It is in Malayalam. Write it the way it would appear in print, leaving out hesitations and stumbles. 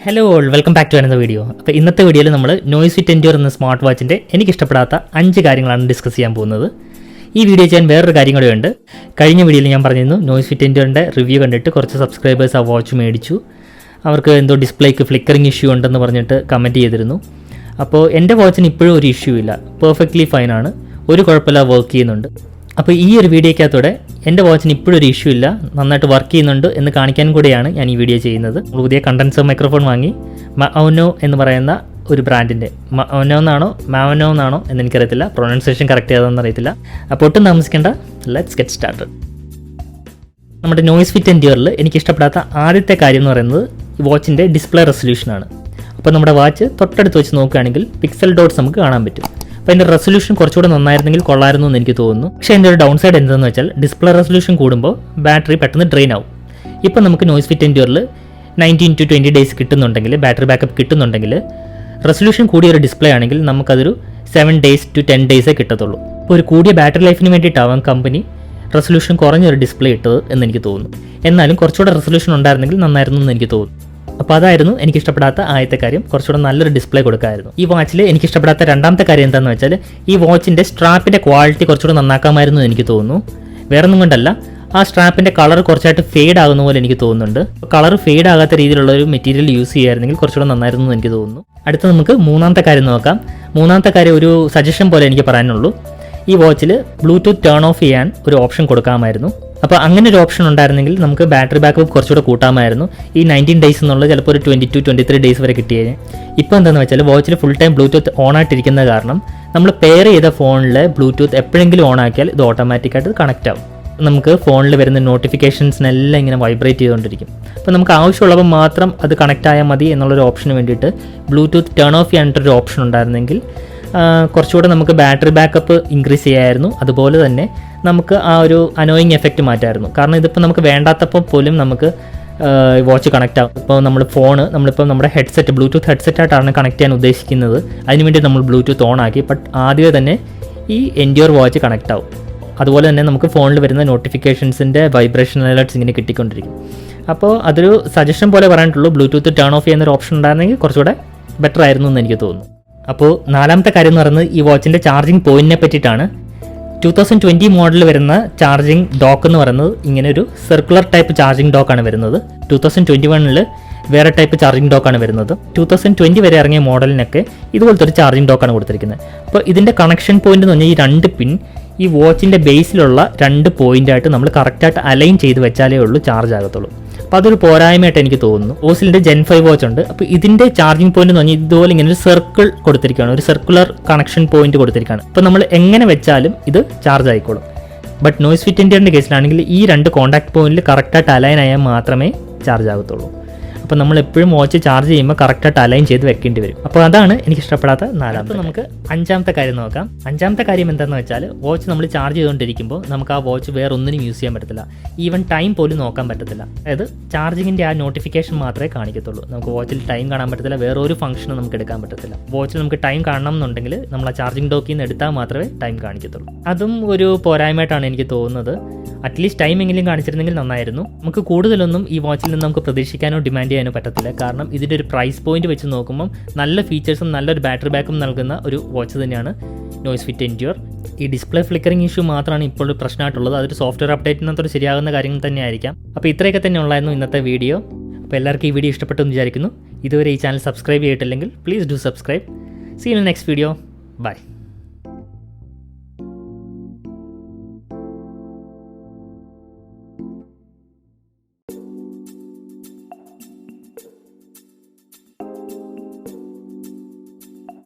Hello all, welcome back to another video. അപ്പോൾ ഇന്നത്തെ വീഡിയോയിൽ നമ്മൾ NoiseFit Endure എന്ന സ്മാർട്ട് വാച്ചിൻ്റെ എനിക്കിഷ്ടപ്പെടാത്ത 5 കാര്യങ്ങളാണ് ഡിസ്കസ് ചെയ്യാൻ പോകുന്നത്. ഈ വീഡിയോ ചെയ്യാൻ വേറൊരു കാര്യം കൂടെ ഉണ്ട്. കഴിഞ്ഞ വീഡിയോയിൽ ഞാൻ പറഞ്ഞിരുന്നു NoiseFit Endureൻ്റെ റിവ്യൂ കണ്ടിട്ട് കുറച്ച് സബ്സ്ക്രൈബേഴ്സ് ആ വാച്ച് മേടിച്ചു. അവർക്ക് എന്തോ ഡിസ്പ്ലേക്ക് ഫ്ലിക്കറിങ് ഇഷ്യൂ ഉണ്ടെന്ന് പറഞ്ഞിട്ട് കമൻറ്റ് ചെയ്തിരുന്നു. അപ്പോൾ എൻ്റെ വാച്ചിന് ഇപ്പോഴും ഒരു ഇഷ്യൂ ഇല്ല, പെർഫെക്റ്റ്ലി ഫൈനാണ്, ഒരു കുഴപ്പമില്ല, വർക്ക് ചെയ്യുന്നുണ്ട്. അപ്പോൾ ഈ ഒരു വീഡിയോക്കകത്തോടെ എൻ്റെ വാച്ചിന് ഇപ്പോഴും ഒരു ഇഷ്യൂ ഇല്ല, നന്നായിട്ട് വർക്ക് ചെയ്യുന്നുണ്ട് എന്ന് കാണിക്കാൻ കൂടെയാണ് ഞാൻ ഈ വീഡിയോ ചെയ്യുന്നത്. പുതിയ കണ്ടൻസർ മൈക്രോഫോൺ വാങ്ങി, മൗനോ എന്ന് പറയുന്ന ഒരു ബ്രാൻഡിൻ്റെ, മൗനോ എന്നാണോ മാവനോ എന്നാണോ എന്ന് എനിക്കറിയത്തില്ല, പ്രൊനൗൺസിയേഷൻ കറക്റ്റ് ചെയ്തതെന്ന് അറിയത്തില്ല. അപ്പോൾ ഒട്ടും താമസിക്കേണ്ട, ലെറ്റ്സ് ഗെറ്റ് സ്റ്റാർട്ടഡ്. നമ്മുടെ NoiseFit Endureൽ എനിക്കിഷ്ടപ്പെടാത്ത ആദ്യത്തെ കാര്യം എന്ന് പറയുന്നത് ഈ വാച്ചിൻ്റെ ഡിസ്പ്ലേ റെസൊല്യൂഷനാണ്. അപ്പോൾ നമ്മുടെ വാച്ച് തൊട്ടടുത്ത് വെച്ച് നോക്കുകയാണെങ്കിൽ പിക്സൽ ഡോട്ട്സ് നമുക്ക് കാണാൻ പറ്റും. അപ്പോൾ അതിൻ്റെ റെസൊല്യൂഷൻ കുറച്ചുകൂടെ നന്നായിരുന്നെങ്കിൽ കൊള്ളായിരുന്നു എന്ന് എനിക്ക് തോന്നുന്നു. പക്ഷേ അതിൻ്റെ ഒരു ഡൗൺ സൈഡ് എന്താണെന്ന് വെച്ചാൽ ഡിസ്പ്ലേ റെസൊല്യൂഷൻ കൂടുമ്പോൾ ബാറ്ററി പെട്ടെന്ന് ഡ്രെയിൻ ആവും. ഇപ്പോൾ നമുക്ക് NoiseFit Endureൽ 19 to 20 ഡേയ്സ് കിട്ടുന്നുണ്ടെങ്കിൽ, ബാറ്ററി ബാക്കപ്പ് കിട്ടുന്നുണ്ടെങ്കിൽ, റെസൊല്യൂഷൻ കൂടിയ ഒരു ഡിസ്പ്ലേ ആണെങ്കിൽ നമുക്കതൊരു 7 days to 10 days കിട്ടത്തുള്ളൂ. അപ്പോൾ ഒരു കൂടിയ ബാറ്ററി ലൈഫിന് വേണ്ടിയിട്ടാവാം കമ്പനി റെസൊല്യൂഷൻ കുറഞ്ഞൊരു ഡിസ്പ്ലേ ഇട്ടത് എന്ന് എനിക്ക് തോന്നുന്നു. എന്നാലും കുറച്ചുകൂടെ റെസൊല്യൂഷൻ ഉണ്ടായിരുന്നെങ്കിൽ നന്നായിരുന്നു എന്ന് എനിക്ക് തോന്നുന്നു. അപ്പോൾ അതായിരുന്നു എനിക്കിഷ്ടപ്പെടാത്ത ആദ്യത്തെ കാര്യം, കുറച്ചുകൂടെ നല്ലൊരു ഡിസ്പ്ലേ കൊടുക്കാമായിരുന്നു. ഈ വാച്ചിൽ എനിക്കിഷ്ടപ്പെടാത്ത രണ്ടാമത്തെ കാര്യം എന്താണെന്ന് വെച്ചാൽ ഈ വാച്ചിൻ്റെ സ്ട്രാപ്പിൻ്റെ ക്വാളിറ്റി കുറച്ചുകൂടെ നന്നാക്കാമായിരുന്നു എന്ന് എനിക്ക് തോന്നുന്നു. വേറൊന്നും കൊണ്ടല്ല, ആ സ്ട്രാപ്പിൻ്റെ കളർ കുറച്ചായിട്ട് ഫെയ്ഡ് ആകുന്ന പോലെ എനിക്ക് തോന്നുന്നുണ്ട്. കളർ ഫെയ്ഡ് ആകാത്ത രീതിയിലുള്ള ഒരു മെറ്റീരിയൽ യൂസ് ചെയ്യുമായിരുന്നെങ്കിൽ കുറച്ചുകൂടെ നന്നായിരുന്നു എന്ന് എനിക്ക് തോന്നുന്നു. അടുത്ത നമുക്ക് മൂന്നാമത്തെ കാര്യം നോക്കാം. മൂന്നാമത്തെ കാര്യം ഒരു സജഷൻ പോലെ എനിക്ക് പറയാനുള്ളൂ. ഈ വാച്ചിൽ ബ്ലൂടൂത്ത് ടേൺ ഓഫ് ചെയ്യാൻ ഒരു ഓപ്ഷൻ കൊടുക്കാമായിരുന്നു. അപ്പോൾ അങ്ങനെ ഒരു ഓപ്ഷൻ ഉണ്ടായിരുന്നെങ്കിൽ നമുക്ക് ബാറ്ററി ബാക്കപ്പ് കുറച്ചുകൂടെ കൂട്ടാമായിരുന്നു. ഈ 19 days എന്നുള്ളത് ചിലപ്പോൾ ഒരു 20 to 23 days വരെ കിട്ടിയേ. ഇപ്പോൾ എന്താണെന്ന് വെച്ചാൽ വാച്ചിൽ ഫുൾ ടൈം ബ്ലൂടൂത്ത് ഓൺ ആയിട്ടിരിക്കുന്ന കാരണം നമ്മൾ പെയർ ചെയ്ത ഫോണിൽ ബ്ലൂടൂത്ത് എപ്പോഴെങ്കിലും ഓൺ ആക്കിയാൽ ഇത് ഓട്ടോമാറ്റിക്കായിട്ട് കണക്റ്റ് ആവും. നമുക്ക് ഫോണിൽ വരുന്ന നോട്ടിഫിക്കേഷൻസിനെല്ലാം ഇങ്ങനെ വൈബ്രേറ്റ് ചെയ്തുകൊണ്ടിരിക്കും. അപ്പോൾ നമുക്ക് ആവശ്യമുള്ളപ്പോൾ മാത്രം അത് കണക്റ്റ് ആയാൽ മതി എന്നുള്ളൊരു ഓപ്ഷന് വേണ്ടിയിട്ട് ബ്ലൂടൂത്ത് ടേൺ ഓഫ് ചെയ്യാനായിട്ടൊരു ഓപ്ഷൻ ഉണ്ടായിരുന്നെങ്കിൽ കുറച്ചുകൂടെ നമുക്ക് ബാറ്ററി ബാക്കപ്പ് ഇൻക്രീസ് ചെയ്യാമായിരുന്നു. അതുപോലെ തന്നെ നമുക്ക് ആ ഒരു അനോയിങ് എഫക്റ്റ് മാറ്റായിരുന്നു. കാരണം ഇതിപ്പോൾ നമുക്ക് വേണ്ടാത്തപ്പോൾ പോലും നമുക്ക് വാച്ച് കണക്റ്റ് ആവും. ഇപ്പോൾ നമ്മളിപ്പോൾ നമ്മുടെ ഹെഡ്സെറ്റ് ബ്ലൂടൂത്ത് ഹെഡ്സെറ്റായിട്ടാണ് കണക്ട് ചെയ്യാൻ ഉദ്ദേശിക്കുന്നത്. അതിനുവേണ്ടി നമ്മൾ ബ്ലൂടൂത്ത് ഓൺ ആക്കി, ബട്ട് ആദ്യമേ തന്നെ ഈ Endure വാച്ച് കണക്റ്റ് ആവും. അതുപോലെ തന്നെ നമുക്ക് ഫോണിൽ വരുന്ന നോട്ടിഫിക്കേഷൻസിൻ്റെ വൈബ്രേഷൻ അലേർട്ട്സ് ഇങ്ങനെ കിട്ടിക്കൊണ്ടിരിക്കും. അപ്പോൾ അതൊരു സജഷൻ പോലെ പറയാനുള്ളൂ. ബ്ലൂടൂത്ത് ടേൺ ഓഫ് ചെയ്യുന്നൊരു ഓപ്ഷൻ ഉണ്ടായിരുന്നെങ്കിൽ കുറച്ചുകൂടെ ബെറ്റർ ആയിരുന്നു എന്ന് എനിക്ക് തോന്നുന്നു. അപ്പോൾ നാലാമത്തെ കാര്യം എന്ന് പറയുന്നത് ഈ വാച്ചിൻ്റെ ചാർജിങ് പോയിന്റിനെ പറ്റിയിട്ടാണ്. 2020 മോഡൽ വരുന്ന ചാർജിങ് ഡോക്ക് എന്ന് പറയുന്നത് ഇങ്ങനെ ഒരു സർക്കുലർ ടൈപ്പ് ചാർജിങ് ഡോക്കാണ് വരുന്നത്. 2021 വേറെ ടൈപ്പ് ചാർജിങ് ഡോക്കാണ് വരുന്നത്. 2020 വരെ ഇറങ്ങിയ മോഡലിനൊക്കെ ഇതുപോലത്തെ ഒരു ചാർജിങ് ഡോക്കാണ് കൊടുത്തിരിക്കുന്നത്. അപ്പോൾ ഇതിൻ്റെ കണക്ഷൻ പോയിന്റ് എന്ന് പറഞ്ഞാൽ ഈ 2 പിൻ ഈ വാച്ചിൻ്റെ ബേസിലുള്ള 2 പോയിൻ്റായിട്ട് നമ്മൾ കറക്റ്റായിട്ട് അലൈൻ ചെയ്ത് വെച്ചാലേ ഉള്ളൂ ചാർജ് ആകത്തുള്ളൂ. അപ്പോൾ അതൊരു പോരായ്മയായിട്ട് എനിക്ക് തോന്നുന്നു. ഓസിലിൻ്റെ Gen 5 വാച്ച് ഉണ്ട്. അപ്പോൾ ഇതിൻ്റെ ചാർജിങ് പോയിന്റ് എന്ന് പറഞ്ഞാൽ ഇതുപോലെ ഇങ്ങനെ ഒരു സർക്കിൾ കൊടുത്തിരിക്കുകയാണ്, ഒരു സർക്കുലർ കണക്ഷൻ പോയിന്റ് കൊടുത്തിരിക്കുകയാണ്. അപ്പോൾ നമ്മൾ എങ്ങനെ വെച്ചാലും ഇത് ചാർജ് ആയിക്കോളും. ബട്ട് NoiseFit Endureൻ്റെ കേസിലാണെങ്കിൽ ഈ 2 കോൺടാക്ട് പോയിന്റിൽ കറക്റ്റായിട്ട് അലൈൻ ആയാൽ മാത്രമേ ചാർജ് ആകത്തുള്ളൂ. അപ്പോൾ നമ്മൾ എപ്പോഴും വാച്ച് ചാർജ് ചെയ്യുമ്പോൾ കറക്റ്റായിട്ട് അലൈൻ ചെയ്ത് വെക്കേണ്ടി വരും. അപ്പോൾ അതാണ് എനിക്കിഷ്ടപ്പെടാത്ത നാലാമത്തെ. നമുക്ക് അഞ്ചാമത്തെ കാര്യം നോക്കാം. അഞ്ചാമത്തെ കാര്യം എന്താണെന്ന് വെച്ചാൽ വാച്ച് നമ്മൾ ചാർജ് ചെയ്തുകൊണ്ടിരിക്കുമ്പോൾ നമുക്ക് ആ വാച്ച് വേറെ ഒന്നിനും യൂസ് ചെയ്യാൻ പറ്റത്തില്ല. ഈവൻ ടൈം പോലും നോക്കാൻ പറ്റത്തില്ല. അതായത് ചാർജിങ്ങിൻ്റെ ആ നോട്ടിഫിക്കേഷൻ മാത്രമേ കാണിക്കത്തുള്ളൂ. നമുക്ക് വാച്ചിൽ ടൈം കാണാൻ പറ്റത്തില്ല, വേറെ ഒരു ഫംഗ്ഷനും നമുക്ക് എടുക്കാൻ പറ്റത്തില്ല. വാച്ചിൽ നമുക്ക് ടൈം കാണണം എന്നുണ്ടെങ്കിൽ നമ്മൾ ആ ചാർജിങ് ഡോക്കിൽ നിന്ന് എടുത്താൽ മാത്രമേ ടൈം കാണിക്കത്തുള്ളൂ. അതും ഒരു പോരായ്മയായിട്ടാണ് എനിക്ക് തോന്നുന്നത്. അറ്റ്ലീസ്റ്റ് ടൈം എങ്കിലും കാണിച്ചിരുന്നെങ്കിൽ നന്നായിരുന്നു. നമുക്ക് കൂടുതലൊന്നും ഈ വാച്ചിൽ നിന്ന് നമുക്ക് പ്രതീക്ഷിക്കാനോ ഡിമാൻഡ് ചെയ്യാനോ പറ്റത്തില്ല. കാരണം ഇതിൻ്റെ ഒരു പ്രൈസ് പോയിന്റ് വെച്ച് നോക്കുമ്പം നല്ല ഫീച്ചേഴ്സും നല്ലൊരു ബാറ്ററി ബാക്കും നൽകുന്ന ഒരു വാച്ച് തന്നെയാണ് NoiseFit Endure. ഈ ഡിസ്പ്ലേ ഫ്ലിക്കറിംഗ് ഇഷ്യൂ മാത്രമാണ് ഇപ്പോൾ ഒരു പ്രശ്നമായിട്ടുള്ളത്. അതൊരു സോഫ്റ്റ്വെയർ അപ്ഡേറ്റിനകത്തൊരു ശരിയാകുന്ന കാര്യങ്ങൾ തന്നെയായിരിക്കാം. അപ്പോൾ ഇത്രയൊക്കെ തന്നെ ഉള്ളായിരുന്നു ഇന്നത്തെ വീഡിയോ. അപ്പോൾ എല്ലാവർക്കും ഈ വീഡിയോ ഇഷ്ടപ്പെട്ടു എന്ന് വിചാരിക്കുന്നു. ഇതുവരെ ഈ ചാനൽ സബ്സ്ക്രൈബ് ചെയ്തിട്ടില്ലെങ്കിൽ please do subscribe. See you in next video. By.